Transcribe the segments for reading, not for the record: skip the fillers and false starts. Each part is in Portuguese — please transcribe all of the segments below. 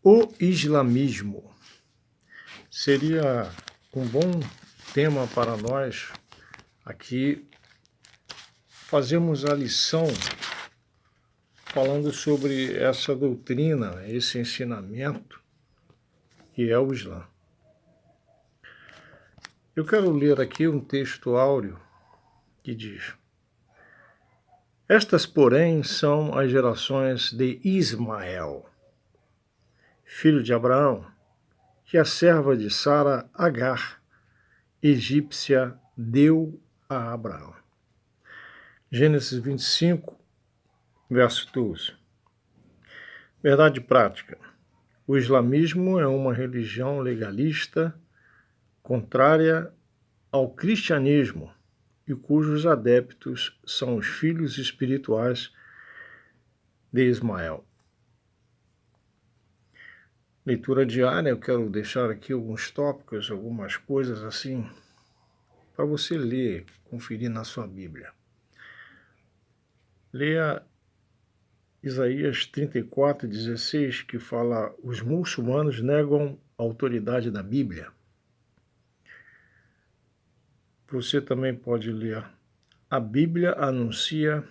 O islamismo seria um bom tema para nós aqui fazermos a lição falando sobre essa doutrina, esse ensinamento que é o Islã. Eu quero ler aqui um texto áureo que diz: estas, porém, são as gerações de Ismael, filho de Abraão, que a serva de Sara, Agar, egípcia, deu a Abraão. Gênesis 25, verso 12. Verdade prática. O islamismo é uma religião legalista contrária ao cristianismo e cujos adeptos são os filhos espirituais de Ismael. Leitura diária, eu quero deixar aqui alguns tópicos, algumas coisas assim, para você ler, conferir na sua Bíblia. Leia Isaías 34:16, que fala: os muçulmanos negam a autoridade da Bíblia. Você também pode ler: a Bíblia anuncia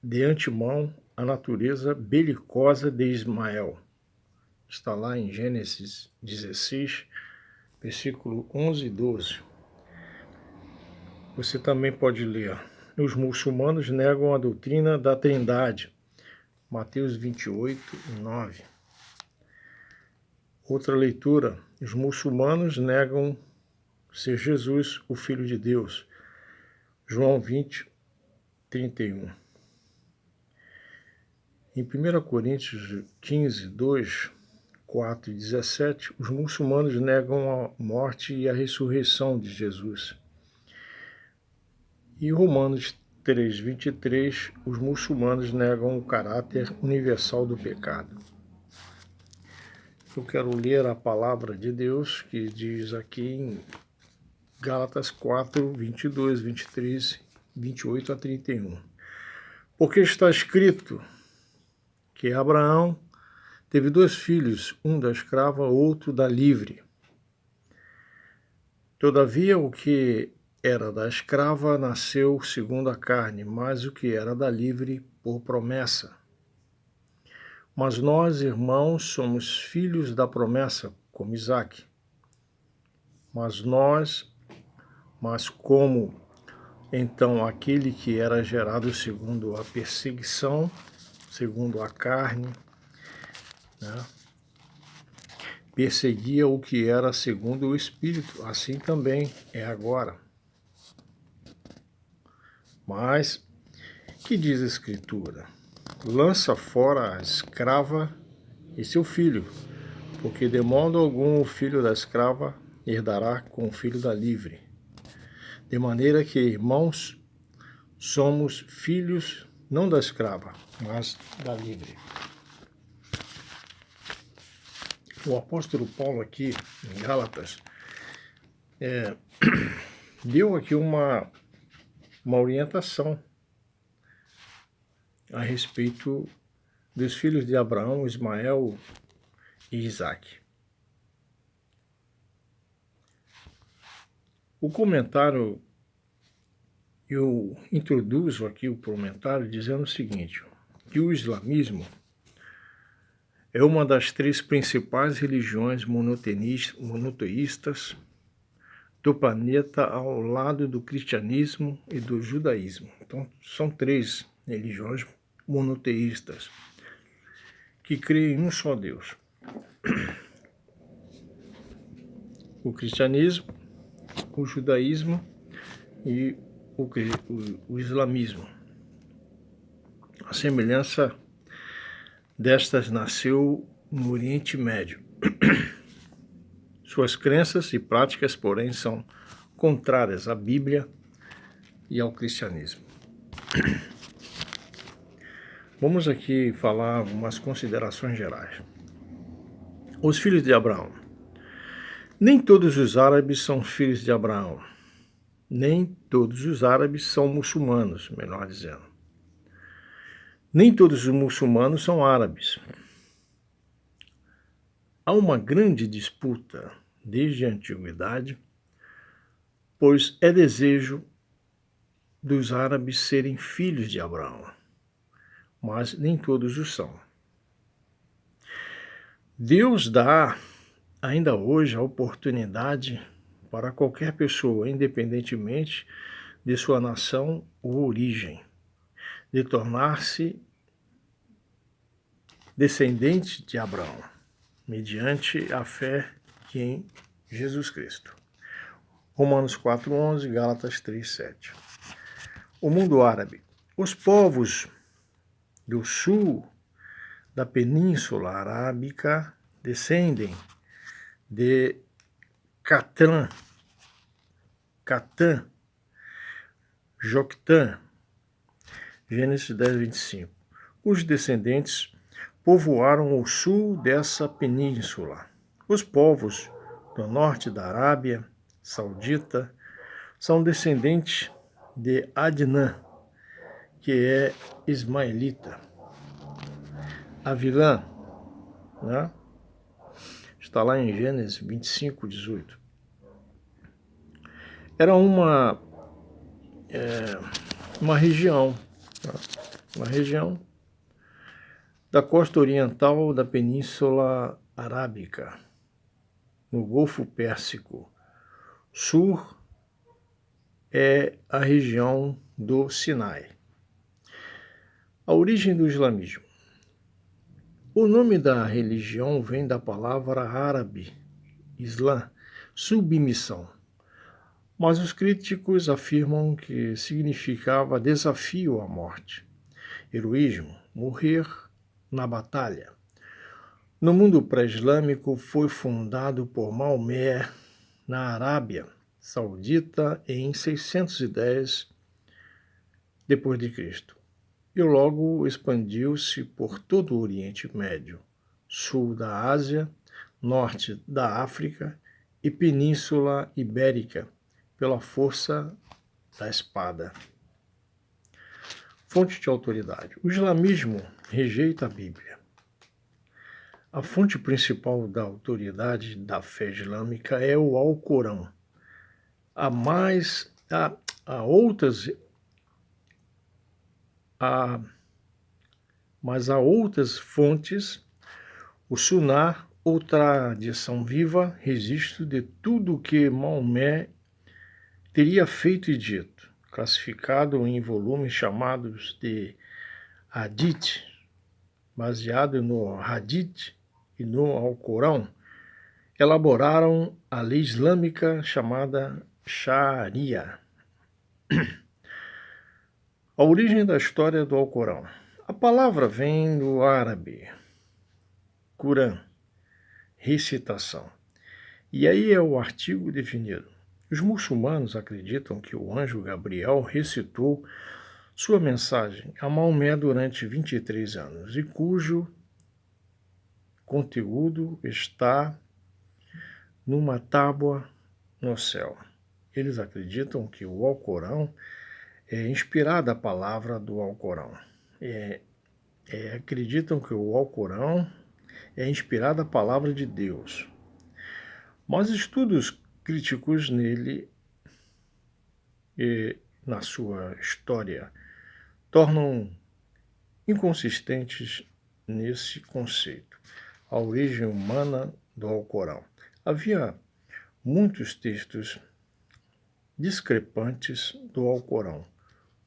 de antemão a natureza belicosa de Ismael. Está lá em Gênesis 16, versículo 11 e 12. Você também pode ler: os muçulmanos negam a doutrina da Trindade. Mateus 28, 9. Outra leitura: os muçulmanos negam ser Jesus o Filho de Deus. João 20, 31. Em 1 Coríntios 15, 2, 4 e 17, os muçulmanos negam a morte e a ressurreição de Jesus. E Romanos 3, 23, os muçulmanos negam o caráter universal do pecado. Eu quero ler a palavra de Deus, que diz aqui em Gálatas 4, 22, 23, 28 a 31. Porque está escrito que Abraão teve 2 filhos, um da escrava, outro da livre. Todavia, o que era da escrava nasceu segundo a carne, mas o que era da livre por promessa. Mas nós, irmãos, somos filhos da promessa, como Isaque. Mas como então aquele que era gerado segundo a perseguição, segundo a carne, perseguia o que era segundo o Espírito, assim também é agora. Mas, que diz a Escritura? Lança fora a escrava e seu filho, porque de modo algum o filho da escrava herdará com o filho da livre. De maneira que, irmãos, somos filhos não da escrava, mas da livre. O apóstolo Paulo aqui, em Gálatas, deu aqui uma orientação a respeito dos filhos de Abraão, Ismael e Isaque. O comentário, eu introduzo aqui o comentário dizendo o seguinte, que o islamismo é uma das 3 principais religiões monoteístas do planeta, ao lado do cristianismo e do judaísmo. Então, são 3 religiões monoteístas que creem em um só Deus. O cristianismo, o judaísmo e o islamismo. A semelhança destas nasceu no Oriente Médio. Suas crenças e práticas, porém, são contrárias à Bíblia e ao cristianismo. Vamos aqui falar algumas considerações gerais. Os filhos de Abraão. Nem todos os árabes são filhos de Abraão. Nem todos os árabes são muçulmanos, melhor dizendo. Nem todos os muçulmanos são árabes. Há uma grande disputa desde a antiguidade, pois é desejo dos árabes serem filhos de Abraão, mas nem todos o são. Deus dá ainda hoje a oportunidade para qualquer pessoa, independentemente de sua nação ou origem, de tornar-se descendente de Abraão, mediante a fé em Jesus Cristo. Romanos 4:11, Gálatas 3:7. O mundo árabe. Os povos do sul da Península Arábica descendem de Catã, Joctã, Gênesis 10:25. Os descendentes povoaram o sul dessa península. Os povos do norte da Arábia Saudita são descendentes de Adnã, que é ismaelita. A vilã, né, está lá em Gênesis 25:18. Era uma região, tá? Uma região da costa oriental da Península Arábica, no Golfo Pérsico. Sur é a região do Sinai. A origem do islamismo. O nome da religião vem da palavra árabe, Islã, submissão. Mas os críticos afirmam que significava desafio à morte, heroísmo, morrer na batalha. No mundo pré-islâmico foi fundado por Maomé na Arábia Saudita em 610 d.C. e logo expandiu-se por todo o Oriente Médio, sul da Ásia, norte da África e Península Ibérica, pela força da espada. Fonte de autoridade. O islamismo rejeita a Bíblia. A fonte principal da autoridade da fé islâmica é o Alcorão. Mas há outras fontes, o Suná, ou tradição viva, registro de tudo o que Maomé teria feito e dito, classificado em volumes chamados de Hadith, baseado no Hadith e no Alcorão, elaboraram a lei islâmica chamada Sharia. A origem da história do Alcorão. A palavra vem do árabe, Quran, recitação. E aí é o artigo definido. Os muçulmanos acreditam que o anjo Gabriel recitou sua mensagem a Maomé durante 23 anos e cujo conteúdo está numa tábua no céu. Eles acreditam que o Alcorão é inspirada a palavra do Alcorão. Acreditam que o Alcorão é inspirada a palavra de Deus. Mas estudos críticos nele e na sua história tornam inconsistentes nesse conceito, a origem humana do Alcorão. Havia muitos textos discrepantes do Alcorão.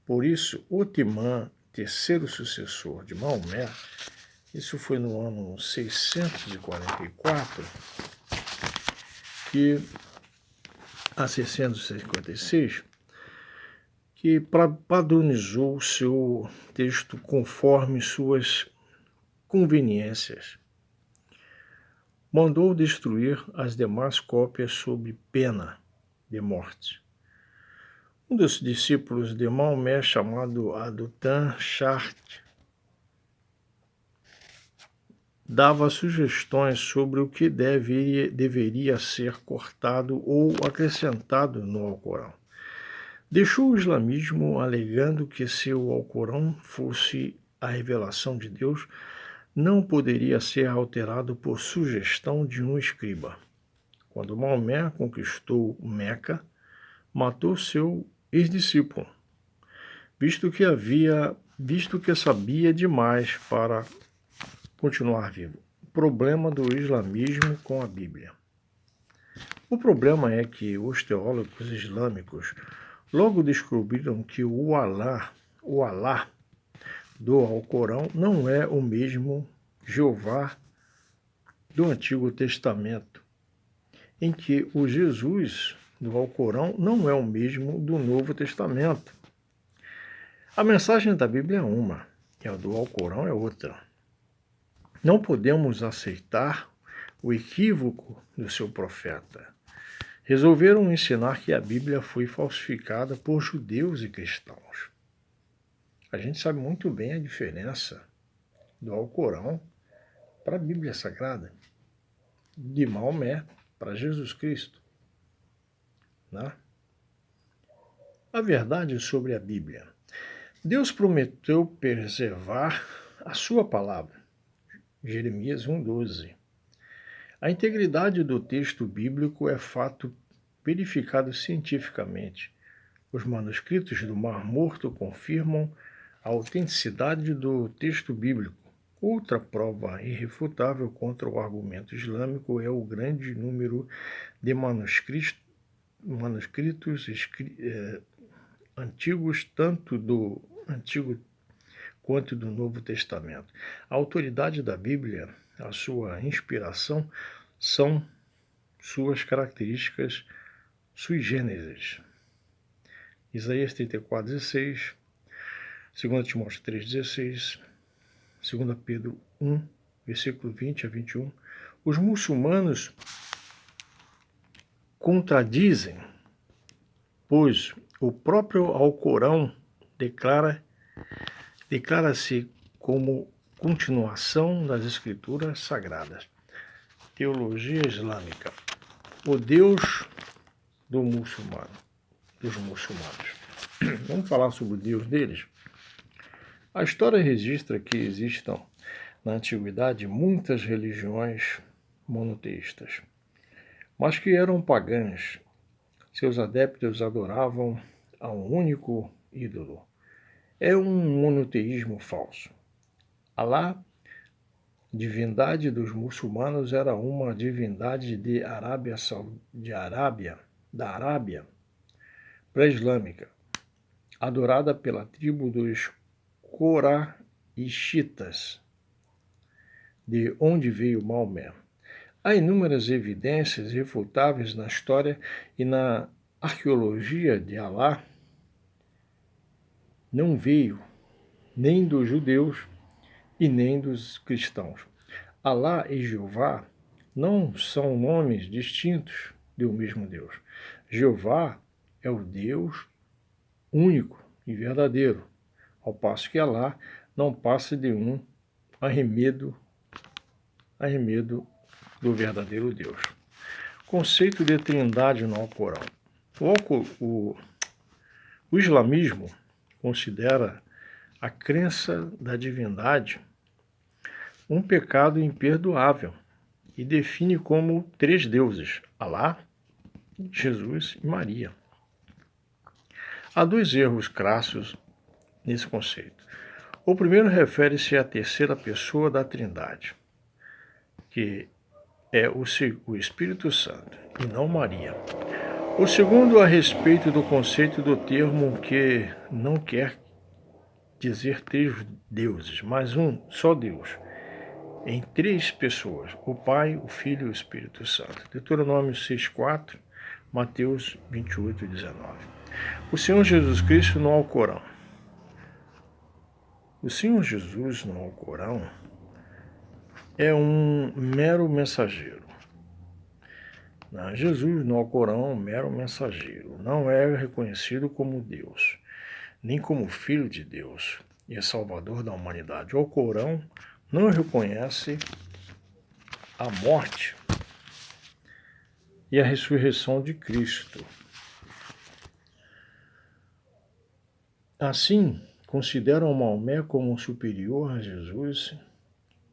Por isso, Otimã, terceiro sucessor de Maomé, isso foi no ano 644, a 656, que padronizou seu texto conforme suas conveniências. Mandou destruir as demais cópias sob pena de morte. Um dos discípulos de Maomé, chamado Adutan Shart, dava sugestões sobre o que deveria ser cortado ou acrescentado no Alcorão. Deixou o islamismo alegando que seu Alcorão fosse a revelação de Deus não poderia ser alterado por sugestão de um escriba. Quando Maomé conquistou Meca, matou seu ex-discípulo, visto que sabia demais para continuar vivo. Problema do islamismo com a Bíblia. O problema é que os teólogos islâmicos logo descobriram que o Alá do Alcorão não é o mesmo Jeová do Antigo Testamento, em que o Jesus do Alcorão não é o mesmo do Novo Testamento. A mensagem da Bíblia é uma, e a do Alcorão é outra. Não podemos aceitar o equívoco do seu profeta. Resolveram ensinar que a Bíblia foi falsificada por judeus e cristãos. A gente sabe muito bem a diferença do Alcorão para a Bíblia Sagrada, de Maomé para Jesus Cristo. Né? A verdade sobre a Bíblia. Deus prometeu preservar a sua palavra. Jeremias 1,12. A integridade do texto bíblico é fato verificado cientificamente. Os manuscritos do Mar Morto confirmam a autenticidade do texto bíblico. Outra prova irrefutável contra o argumento islâmico é o grande número de manuscritos antigos, tanto do Antigo quanto do Novo Testamento. A autoridade da Bíblia, a sua inspiração, são suas características sui generis. Isaías 34,16, 2 Timóteo 3,16, 2 Pedro 1, versículo 20 a 21. Os muçulmanos contradizem, pois o próprio Alcorão declara-se como continuação das Escrituras Sagradas. Teologia islâmica. O Deus dos muçulmanos. Vamos falar sobre o Deus deles? A história registra que existam na antiguidade muitas religiões monoteístas, mas que eram pagãs. Seus adeptos adoravam a um único ídolo. É um monoteísmo falso. Alá, divindade dos muçulmanos, era uma divindade da Arábia pré-islâmica, adorada pela tribo dos Coraíxitas, de onde veio Maomé. Há inúmeras evidências irrefutáveis na história e na arqueologia de Alá. Não veio nem dos judeus e nem dos cristãos. Alá e Jeová não são nomes distintos do mesmo Deus. Jeová é o Deus único e verdadeiro, ao passo que Alá não passa de um arremedo do verdadeiro Deus. Conceito de trindade no Alcorão. O islamismo considera a crença da divindade um pecado imperdoável e define como 3 deuses: Alá, Jesus e Maria. Há 2 erros crassos nesse conceito. O primeiro refere-se à terceira pessoa da Trindade, que é o Espírito Santo, e não Maria. O segundo, a respeito do conceito do termo, que não quer dizer 3 deuses, mas um só Deus, em 3 pessoas: o Pai, o Filho e o Espírito Santo. Deuteronômio 6,4, Mateus 28,19. O Senhor Jesus Cristo no Alcorão. O Senhor Jesus no Alcorão é um mero mensageiro. Jesus no Alcorão é um mero mensageiro. Não é reconhecido como Deus, nem como Filho de Deus e é Salvador da humanidade. O Alcorão não reconhece a morte e a ressurreição de Cristo. Assim consideram Maomé como superior a Jesus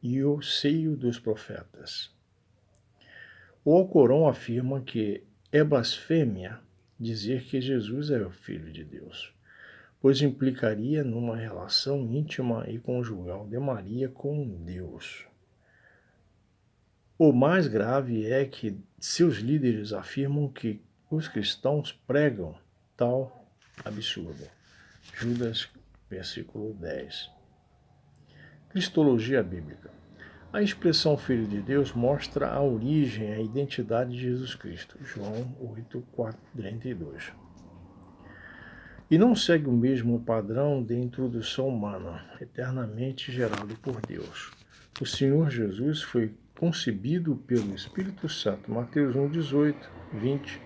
e o seio dos profetas. O Alcorão afirma que é blasfêmia dizer que Jesus é o Filho de Deus, pois implicaria numa relação íntima e conjugal de Maria com Deus. O mais grave é que seus líderes afirmam que os cristãos pregam tal absurdo. Judas, versículo 10. Cristologia bíblica. A expressão Filho de Deus mostra a origem e a identidade de Jesus Cristo. João 8:32. E não segue o mesmo padrão de introdução humana, eternamente gerado por Deus. O Senhor Jesus foi concebido pelo Espírito Santo. Mateus 1:18, 20,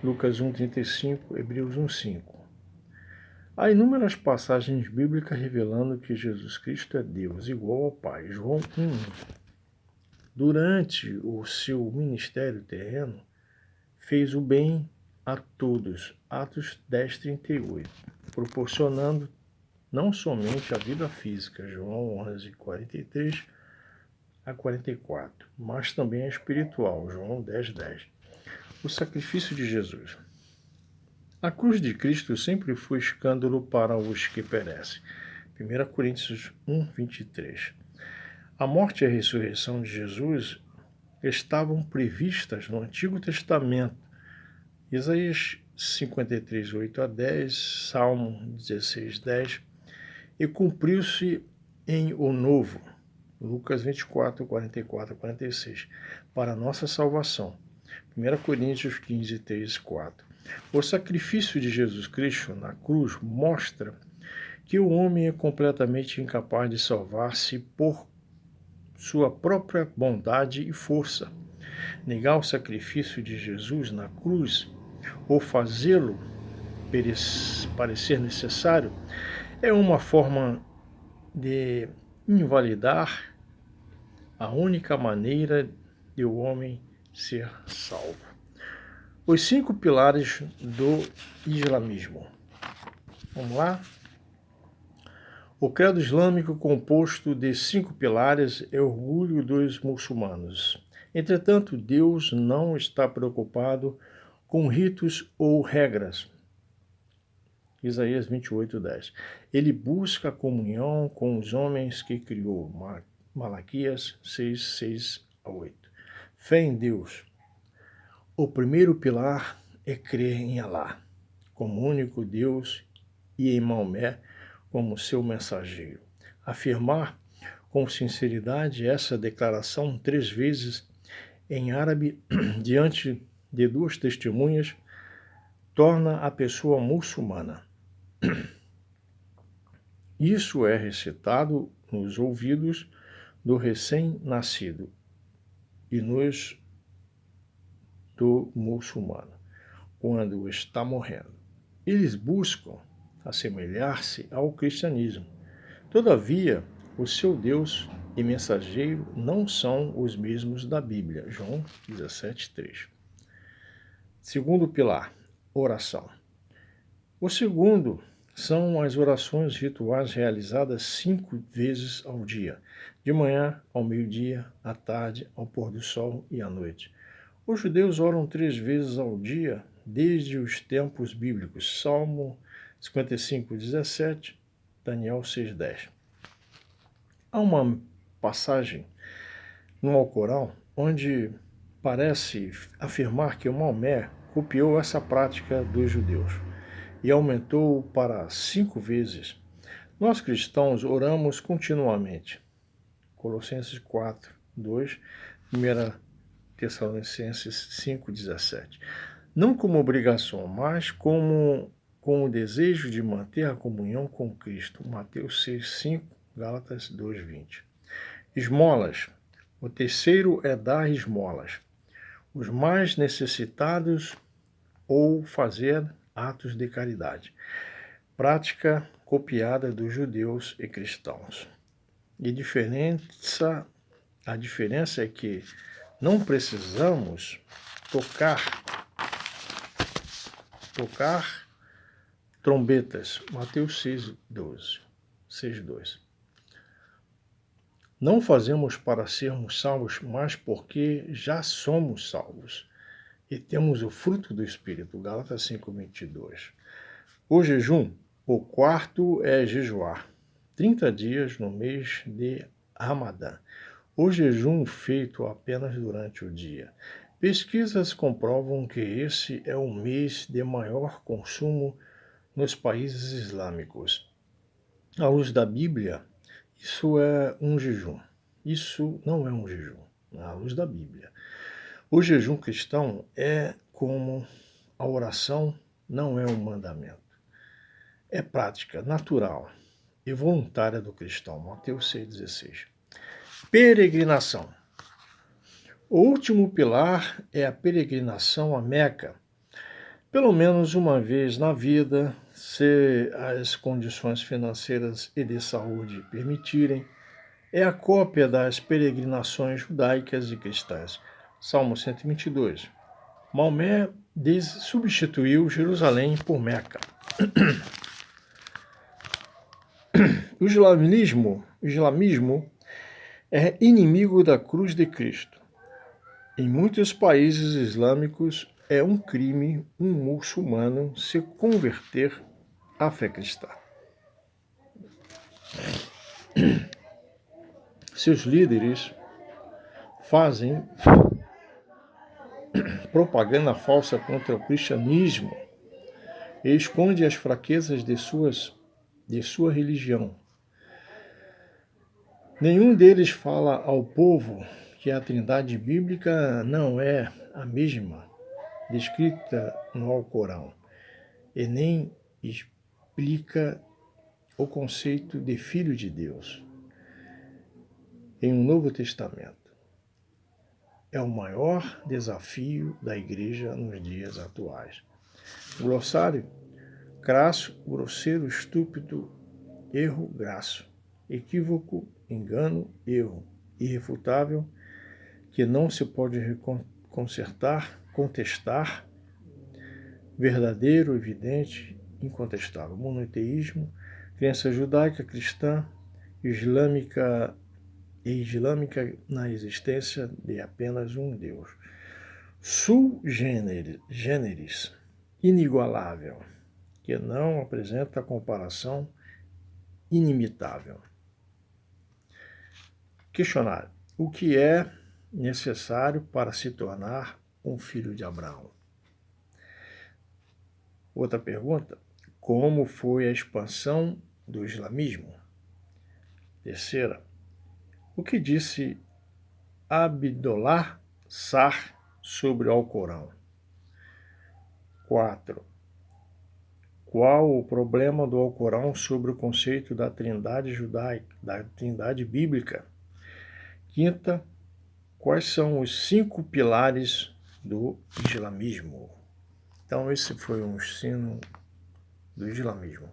Lucas 1:35, Hebreus 1:5. Há inúmeras passagens bíblicas revelando que Jesus Cristo é Deus, igual ao Pai. João 1:1. Durante o seu ministério terreno, fez o bem a todos. Atos 10:38. Proporcionando não somente a vida física. João 11:43 a 44, mas também a espiritual. João 10:10. O sacrifício de Jesus. A cruz de Cristo sempre foi escândalo para os que perecem. 1 Coríntios 1:23. A morte e a ressurreição de Jesus estavam previstas no Antigo Testamento. Isaías 53:8-10, Salmo 16:10, e cumpriu-se em o Novo. Lucas 24:44-46, para a nossa salvação. 1 Coríntios 15:3-4. O sacrifício de Jesus Cristo na cruz mostra que o homem é completamente incapaz de salvar-se por sua própria bondade e força. Negar o sacrifício de Jesus na cruz ou fazê-lo parecer necessário é uma forma de invalidar a única maneira de o homem ser salvo. Os 5 pilares do islamismo. Vamos lá? O credo islâmico, composto de 5 pilares, é o orgulho dos muçulmanos. Entretanto, Deus não está preocupado com ritos ou regras. Isaías 28:10. Ele busca a comunhão com os homens que criou. Malaquias 6:6-8. Fé em Deus. O primeiro pilar é crer em Alá como único Deus e em Maomé como seu mensageiro. Afirmar com sinceridade essa declaração 3 vezes em árabe diante de 2 testemunhas torna a pessoa muçulmana. Isso é recitado nos ouvidos do recém-nascido e nos do muçulmano, quando está morrendo. Eles buscam assemelhar-se ao cristianismo. Todavia, o seu Deus e mensageiro não são os mesmos da Bíblia. João 17:3. Segundo pilar, oração. O segundo são as orações rituais realizadas 5 vezes ao dia, de manhã, ao meio-dia, à tarde, ao pôr do sol e à noite. Os judeus oram 3 vezes ao dia desde os tempos bíblicos. Salmo 55:17, Daniel 6:10. Há uma passagem no Alcorão onde parece afirmar que o Maomé copiou essa prática dos judeus e aumentou para 5 vezes. Nós cristãos oramos continuamente. Colossenses 4:2, 1 Tessalonicenses 5:17. Não como obrigação, mas com o desejo de manter a comunhão com Cristo. Mateus 6:5, Gálatas 2:20. Esmolas. O terceiro é dar esmolas. Os mais necessitados ou fazer atos de caridade. Prática copiada dos judeus e cristãos. A diferença é que não precisamos tocar trombetas. Mateus 6:12. 6:2. Não fazemos para sermos salvos, mas porque já somos salvos e temos o fruto do Espírito. Gálatas 5:22. O jejum, o quarto é jejuar. 30 dias no mês de Ramadã. O jejum feito apenas durante o dia. Pesquisas comprovam que esse é o mês de maior consumo nos países islâmicos. À luz da Bíblia, isso é um jejum. Isso não é um jejum, à luz da Bíblia. O jejum cristão é como a oração, não é um mandamento. É prática natural e voluntária do cristão. Mateus 6,16. Peregrinação. O último pilar é a peregrinação a Meca. Pelo menos uma vez na vida, se as condições financeiras e de saúde permitirem, é a cópia das peregrinações judaicas e cristãs. Salmo 122. Maomé substituiu Jerusalém por Meca. O islamismo é inimigo da cruz de Cristo. Em muitos países islâmicos é um crime um muçulmano se converter à fé cristã. Seus líderes fazem propaganda falsa contra o cristianismo e esconde as fraquezas de sua religião. Nenhum deles fala ao povo que a Trindade bíblica não é a mesma descrita no Alcorão e nem explica o conceito de Filho de Deus em um Novo Testamento. É o maior desafio da Igreja nos dias atuais. Glossário: crasso, grosseiro, estúpido, erro, graço, equívoco, engano, erro, irrefutável, que não se pode contestar, verdadeiro, evidente, incontestável. Monoteísmo, crença judaica, cristã, islâmica na existência de apenas um Deus. Sui generis, inigualável, que não apresenta comparação, inimitável. Questionário: o que é necessário para se tornar um filho de Abraão? Outra pergunta: como foi a expansão do islamismo? Terceira: o que disse Abdollah Sar sobre o Alcorão? 4. Qual o problema do Alcorão sobre o conceito da Trindade judaica, da Trindade bíblica? 5. Quais são os 5 pilares do islamismo? Então, esse foi um ensino do islamismo.